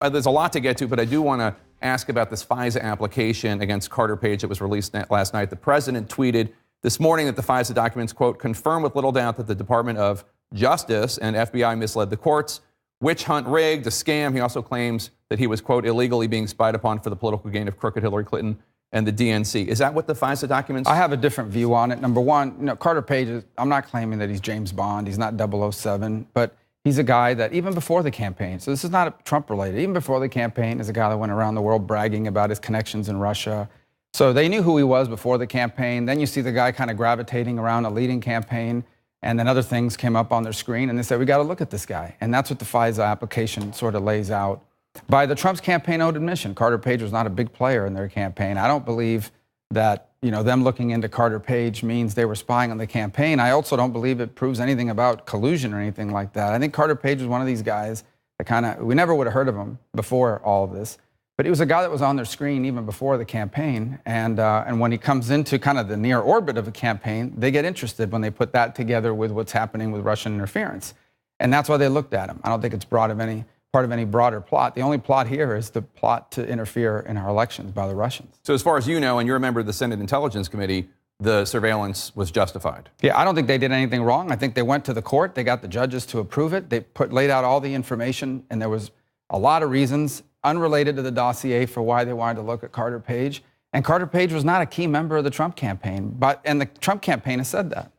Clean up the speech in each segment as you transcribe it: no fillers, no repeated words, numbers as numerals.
there's a lot to get to, but I do want to ask about this FISA application against Carter Page that was released last night. The president tweeted this morning that the FISA documents, quote, confirm with little doubt that the Department of Justice and FBI misled the courts. Witch hunt rigged, a scam. He also claims that he was, quote, illegally being spied upon for the political gain of crooked Hillary Clinton and the DNC. Is that what the FISA documents? I have a different view on it. Number one, Carter Page, I'm not claiming that he's James Bond. He's not 007, but he's a guy that even before the campaign, so this is not Trump related, even before the campaign, is a guy that went around the world bragging about his connections in Russia. So they knew who he was before the campaign. Then you see the guy kind of gravitating around a leading campaign, and then other things came up on their screen, and they said, we got to look at this guy. And that's what the FISA application sort of lays out. By the Trump's campaign own admission, Carter Page was not a big player in their campaign. I don't believe that them looking into Carter Page means they were spying on the campaign. I also don't believe it proves anything about collusion or anything like that. I think Carter Page was one of these guys that we never would have heard of him before all of this. But he was a guy that was on their screen even before the campaign. And when he comes into kind of the near orbit of a campaign, they get interested when they put that together with what's happening with Russian interference. And that's why they looked at him. I don't think it's part of any broader plot. The only plot here is the plot to interfere in our elections by the Russians. So as far as you know, and you're a member of the Senate Intelligence Committee, the surveillance was justified. Yeah, I don't think they did anything wrong. I think they went to the court. They got the judges to approve it. They laid out all the information, and there was a lot of reasons unrelated to the dossier for why they wanted to look at Carter Page. And Carter Page was not a key member of the Trump campaign, and the Trump campaign has said that.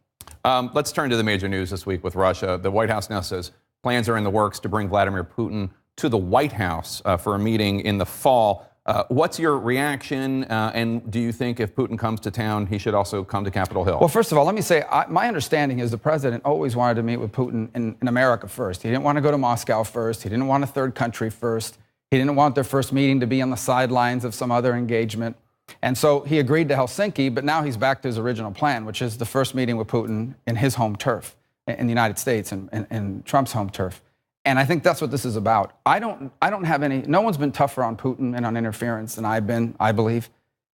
Let's turn to the major news this week with Russia. The White House now says plans are in the works to bring Vladimir Putin to the White House for a meeting in the fall. What's your reaction? And do you think if Putin comes to town, he should also come to Capitol Hill? Well, first of all, let me say, my understanding is the president always wanted to meet with Putin in America first. He didn't want to go to Moscow first. He didn't want a third country first. He didn't want their first meeting to be on the sidelines of some other engagement. And so he agreed to Helsinki, but now he's back to his original plan, which is the first meeting with Putin in his home turf, in the United States, and Trump's home turf. And I think that's what this is about. I don't have no one's been tougher on Putin and on interference than I've been, I believe.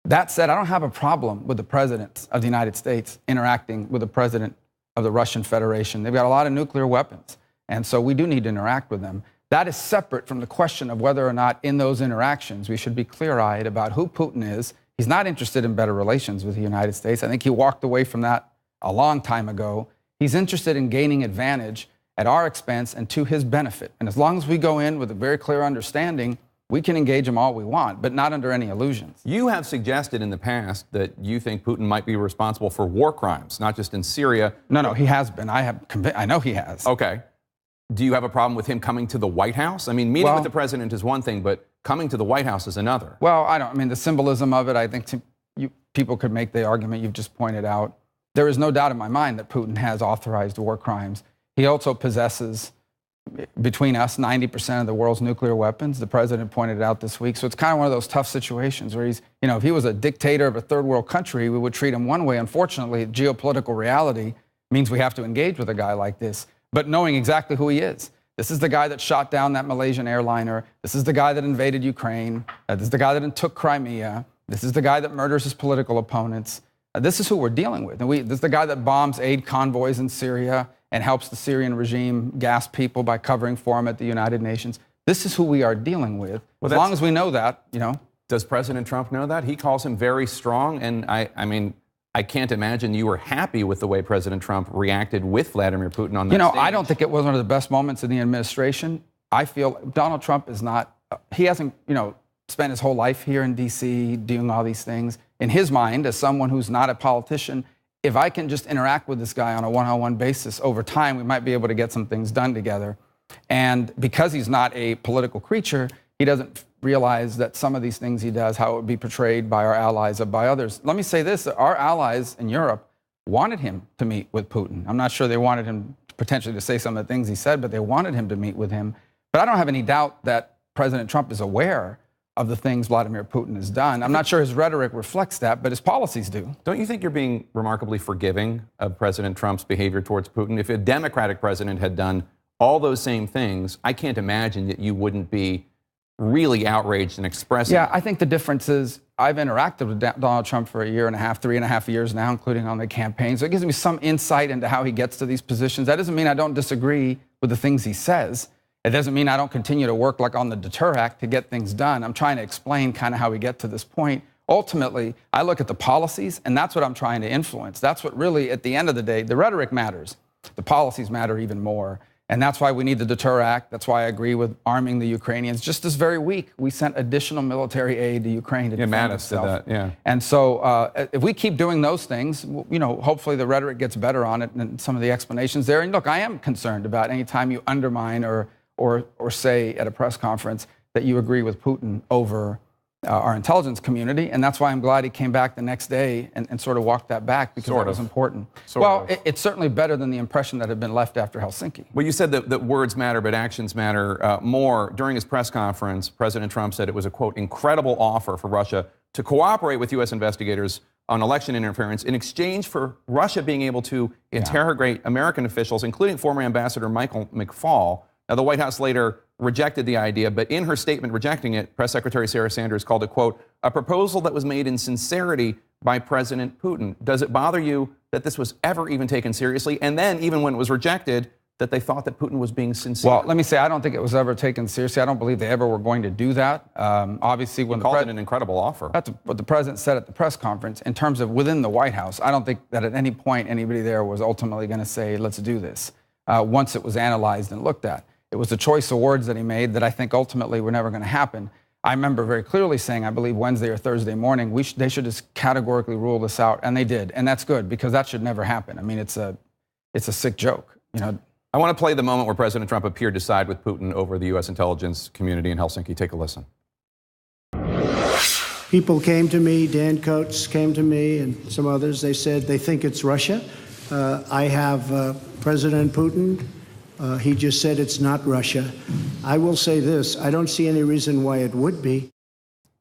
That said, I don't have a problem with the president of the United States interacting with the president of the Russian Federation. They've got a lot of nuclear weapons, and so we do need to interact with them. That is separate from the question of whether or not in those interactions we should be clear-eyed about who Putin is. He's not interested in better relations with the United States. I think he walked away from that a long time ago. He's interested in gaining advantage at our expense and to his benefit. And as long as we go in with a very clear understanding, we can engage him all we want, but not under any illusions. You have suggested in the past that you think Putin might be responsible for war crimes, not just in Syria. No, he has been. I know he has. Okay. Do you have a problem with him coming to the White House? I mean, meeting with the president is one thing, but coming to the White House is another. Well, I mean, the symbolism of it, I think people could make the argument you've just pointed out. There is no doubt in my mind that Putin has authorized war crimes. He also possesses, between us, 90% of the world's nuclear weapons. The president pointed it out this week. So it's kind of one of those tough situations where he's, if he was a dictator of a third world country, we would treat him one way. Unfortunately, geopolitical reality means we have to engage with a guy like this, but knowing exactly who he is. This is the guy that shot down that Malaysian airliner. This is the guy that invaded Ukraine. This is the guy that took Crimea. This is the guy that murders his political opponents. This is who we're dealing with. And this is the guy that bombs aid convoys in Syria and helps the Syrian regime gas people by covering for him at the United Nations. This is who we are dealing with. As long as we know that, Does President Trump know that? He calls him very strong. And I mean, I can't imagine you were happy with the way President Trump reacted with Vladimir Putin on that stage. I don't think it was one of the best moments in the administration. I feel Donald Trump is not, he hasn't, spent his whole life here in D.C. doing all these things. In his mind, as someone who's not a politician, if I can just interact with this guy on a one-on-one basis over time, we might be able to get some things done together. And because he's not a political creature, he doesn't realize that some of these things he does, how it would be portrayed by our allies or by others. Let me say this, our allies in Europe wanted him to meet with Putin. I'm not sure they wanted him potentially to say some of the things he said, but they wanted him to meet with him. But I don't have any doubt that President Trump is aware of the things Vladimir Putin has done. I'm not sure his rhetoric reflects that, but his policies do. Don't you think you're being remarkably forgiving of President Trump's behavior towards Putin? If a Democratic president had done all those same things, I can't imagine that you wouldn't be really outraged and expressing. Yeah, I think the difference is I've interacted with Donald Trump for a year and a half, 3.5 years now, including on the campaign. So it gives me some insight into how he gets to these positions. That doesn't mean I don't disagree with the things he says. It doesn't mean I don't continue to work like on the Deter Act to get things done. I'm trying to explain kind of how we get to this point. Ultimately, I look at the policies, and that's what I'm trying to influence. That's what really, at the end of the day, the rhetoric matters. The policies matter even more. And that's why we need the Deter Act. That's why I agree with arming the Ukrainians. Just this very week, we sent additional military aid to Ukraine to defend itself. Did that, yeah. And so if we keep doing those things, you know, hopefully the rhetoric gets better on it and some of the explanations there. And look, I am concerned about any time you undermine or say at a press conference that you agree with Putin over our intelligence community, and that's why I'm glad he came back the next day and sort of walked that back, because that was important. It's certainly better than the impression that had been left after Helsinki. Well, you said that words matter, but actions matter more. During his press conference, President Trump said it was a, quote, incredible offer for Russia to cooperate with U.S. investigators on election interference in exchange for Russia being able to interrogate American officials, including former Ambassador Michael McFaul. Now, the White House later rejected the idea, but in her statement rejecting it, Press Secretary Sarah Sanders called it, quote, a proposal that was made in sincerity by President Putin. Does it bother you that this was ever even taken seriously? And then, even when it was rejected, that they thought that Putin was being sincere? Well, let me say, I don't think it was ever taken seriously. I don't believe they ever were going to do that. Obviously, when he called it an incredible offer. That's what the president said at the press conference. In terms of within the White House, I don't think that at any point anybody there was ultimately going to say, let's do this, once it was analyzed and looked at. It was the choice of words that he made that I think ultimately were never going to happen. I remember very clearly saying, I believe Wednesday or Thursday morning, they should just categorically rule this out, and they did, and that's good, because that should never happen. I mean, it's a sick joke, you know. I want to play the moment where President Trump appeared to side with Putin over the U.S. intelligence community in Helsinki. Take a listen. People came to me, Dan Coates came to me, and some others. They said they think it's Russia. I have President Putin. He just said it's not Russia. I will say this, I don't see any reason why it would be.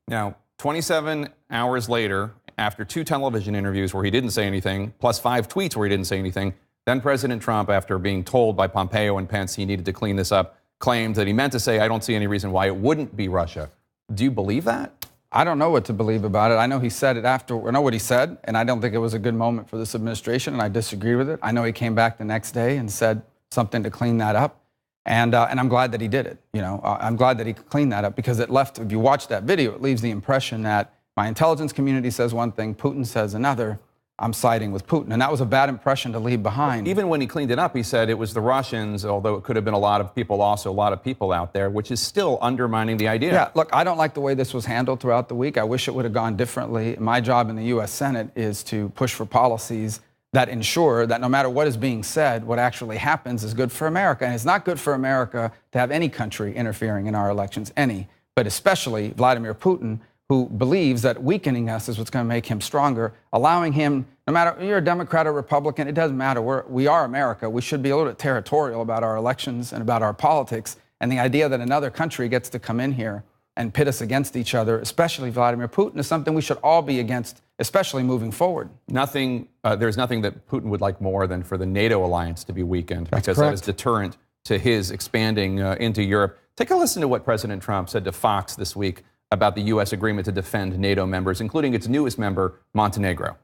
Now, 27 hours later, after 2 television interviews where he didn't say anything, plus 5 tweets where he didn't say anything, then President Trump, after being told by Pompeo and Pence he needed to clean this up, claimed that he meant to say, I don't see any reason why it wouldn't be Russia. Do you believe that? I don't know what to believe about it. I know he said it after, I know what he said, and I don't think it was a good moment for this administration, and I disagree with it. I know he came back the next day and said something to clean that up. And I'm glad that he did it. You know, I'm glad that he cleaned that up, because it left, if you watch that video, it leaves the impression that my intelligence community says one thing, Putin says another. I'm siding with Putin. And that was a bad impression to leave behind. Even when he cleaned it up, he said it was the Russians, although it could have been a lot of people, also a lot of people out there, which is still undermining the idea. Yeah, look, I don't like the way this was handled throughout the week. I wish it would have gone differently. My job in the U.S. Senate is to push for policies that ensure that no matter what is being said, what actually happens is good for America. And it's not good for America to have any country interfering in our elections, but especially Vladimir Putin, who believes that weakening us is what's going to make him stronger, allowing him, no matter you're a Democrat or Republican, it doesn't matter. We are America. We should be a little bit territorial about our elections and about our politics. And the idea that another country gets to come in here and pit us against each other, especially Vladimir Putin, is something we should all be against, especially moving forward. There's nothing that Putin would like more than for the NATO alliance to be weakened, because correct. That is deterrent to his expanding into Europe. Take a listen to what President Trump said to Fox this week about the U.S. agreement to defend NATO members, including its newest member, Montenegro.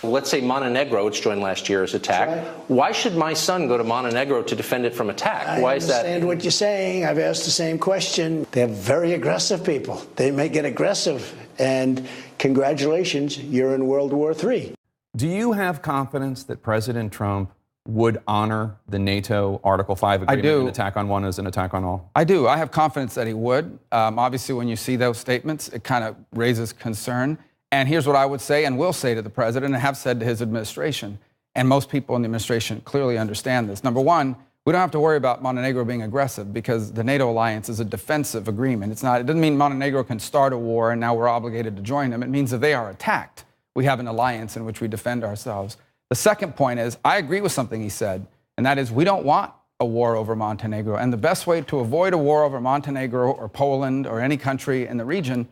Let's say Montenegro, which joined last year, is attacked. Right. Why should my son go to Montenegro to defend it from attack? Why is that? I understand what you're saying. I've asked the same question. They're very aggressive people. They may get aggressive. And congratulations, you're in World War III. Do you have confidence that President Trump would honor the NATO Article 5 agreement? I do. An attack on one is an attack on all? I do. I have confidence that he would. Obviously, when you see those statements, it kind of raises concern. And here's what I would say and will say to the president and have said to his administration. And most people in the administration clearly understand this. Number one, we don't have to worry about Montenegro being aggressive, because the NATO alliance is a defensive agreement. It doesn't mean Montenegro can start a war and now we're obligated to join them. It means that they are attacked, we have an alliance in which we defend ourselves. The second point is, I agree with something he said, and that is we don't want a war over Montenegro. And the best way to avoid a war over Montenegro or Poland or any country in the region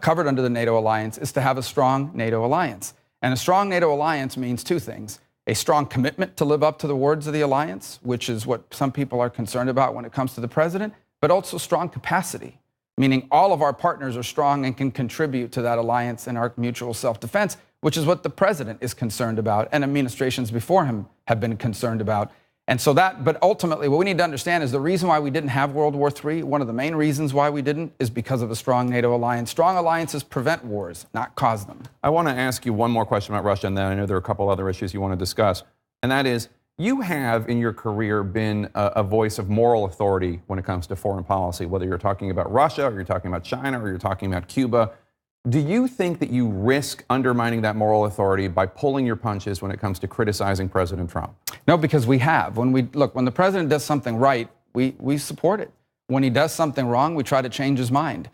covered under the NATO alliance is to have a strong NATO alliance. And a strong NATO alliance means two things: a strong commitment to live up to the words of the alliance, which is what some people are concerned about when it comes to the president, but also strong capacity, meaning all of our partners are strong and can contribute to that alliance and our mutual self-defense, which is what the president is concerned about and administrations before him have been concerned about. And so but ultimately, what we need to understand is the reason why we didn't have World War III, one of the main reasons why we didn't, is because of a strong NATO alliance. Strong alliances prevent wars, not cause them. I want to ask you one more question about Russia, and then I know there are a couple other issues you want to discuss. And that is, you have in your career been a voice of moral authority when it comes to foreign policy, whether you're talking about Russia, or you're talking about China, or you're talking about Cuba. Do you think that you risk undermining that moral authority by pulling your punches when it comes to criticizing President Trump? No, because we have. When the president does something right, we support it. When he does something wrong, we try to change his mind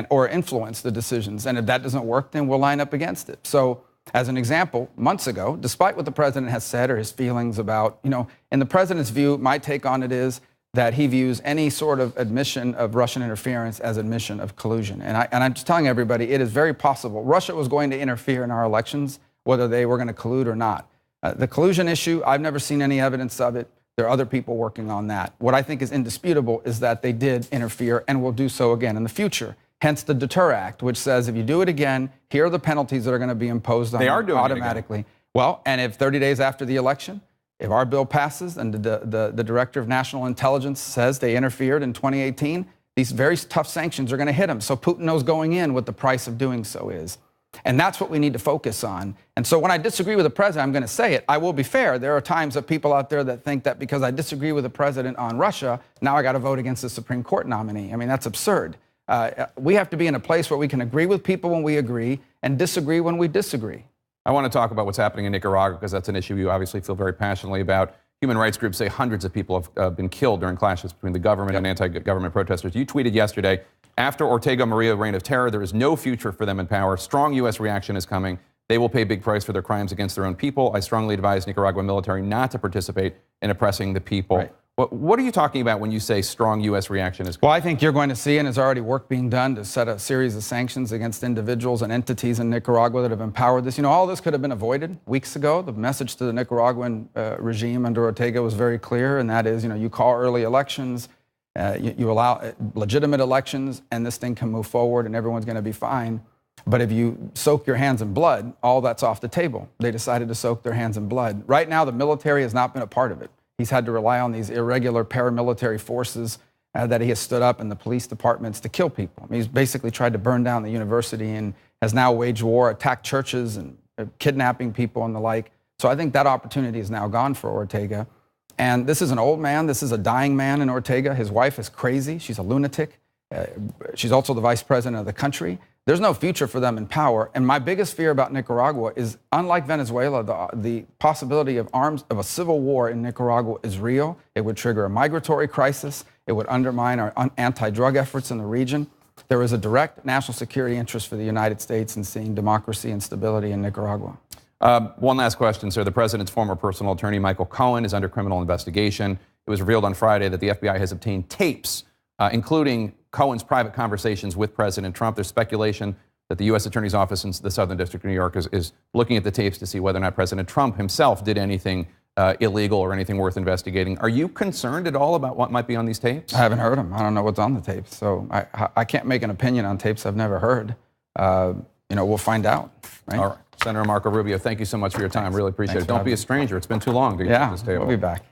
or influence the decisions. And if that doesn't work, then we'll line up against it. So, as an example, months ago, despite what the president has said or his feelings about, in the president's view, my take on it is that he views any sort of admission of Russian interference as admission of collusion. And I'm just telling everybody, it is very possible. Russia was going to interfere in our elections, whether they were going to collude or not. The collusion issue, I've never seen any evidence of it. There are other people working on that. What I think is indisputable is that they did interfere and will do so again in the future. Hence the Deter Act, which says if you do it again, here are the penalties that are going to be imposed on you automatically. Well, and if 30 days after the election, if our bill passes and the Director of National Intelligence says they interfered in 2018, these very tough sanctions are going to hit them. So Putin knows going in what the price of doing so is. And that's what we need to focus on. And so when I disagree with the president, I'm going to say it. I will be fair. There are times that people out there that think that because I disagree with the president on Russia, now I got to vote against the Supreme Court nominee. I mean, that's absurd. We have to be in a place where we can agree with people when we agree and disagree when we disagree. I want to talk about what's happening in Nicaragua because that's an issue you obviously feel very passionately about. Human rights groups say hundreds of people have been killed during clashes between the government and anti-government protesters. You tweeted yesterday, after Ortega Murillo's reign of terror, there is no future for them in power. Strong U.S. reaction is coming. They will pay a big price for their crimes against their own people. I strongly advise Nicaraguan military not to participate in oppressing the people. Right. What are you talking about when you say strong U.S. reaction is coming? Well, I think you're going to see, and there's already work being done to set a series of sanctions against individuals and entities in Nicaragua that have empowered this. All this could have been avoided weeks ago. The message to the Nicaraguan regime under Ortega was very clear, and that is, you call early elections, you allow legitimate elections, and this thing can move forward, and everyone's going to be fine. But if you soak your hands in blood, all that's off the table. They decided to soak their hands in blood. Right now, the military has not been a part of it. He's had to rely on these irregular paramilitary forces that he has stood up in the police departments to kill people. I mean, he's basically tried to burn down the university and has now waged war, attacked churches and kidnapping people and the like. So I think that opportunity is now gone for Ortega. And this is an old man. This is a dying man in Ortega. His wife is crazy. She's a lunatic. She's also the vice president of the country. There's no future for them in power. And my biggest fear about Nicaragua is, unlike Venezuela, the possibility of a civil war in Nicaragua is real. It would trigger a migratory crisis. It would undermine our anti-drug efforts in the region. There is a direct national security interest for the United States in seeing democracy and stability in Nicaragua. One last question, sir. The president's former personal attorney, Michael Cohen, is under criminal investigation. It was revealed on Friday that the FBI has obtained tapes, including Cohen's private conversations with President Trump. There's speculation that the U.S. Attorney's Office in the Southern District of New York is looking at the tapes to see whether or not President Trump himself did anything illegal or anything worth investigating. Are you concerned at all about what might be on these tapes? I haven't heard them. I don't know what's on the tapes. So I can't make an opinion on tapes I've never heard. We'll find out. Right? All right. Senator Marco Rubio, thank you so much for your time. Really appreciate it. Don't be a stranger. It's been too long to get to this table. We'll be back.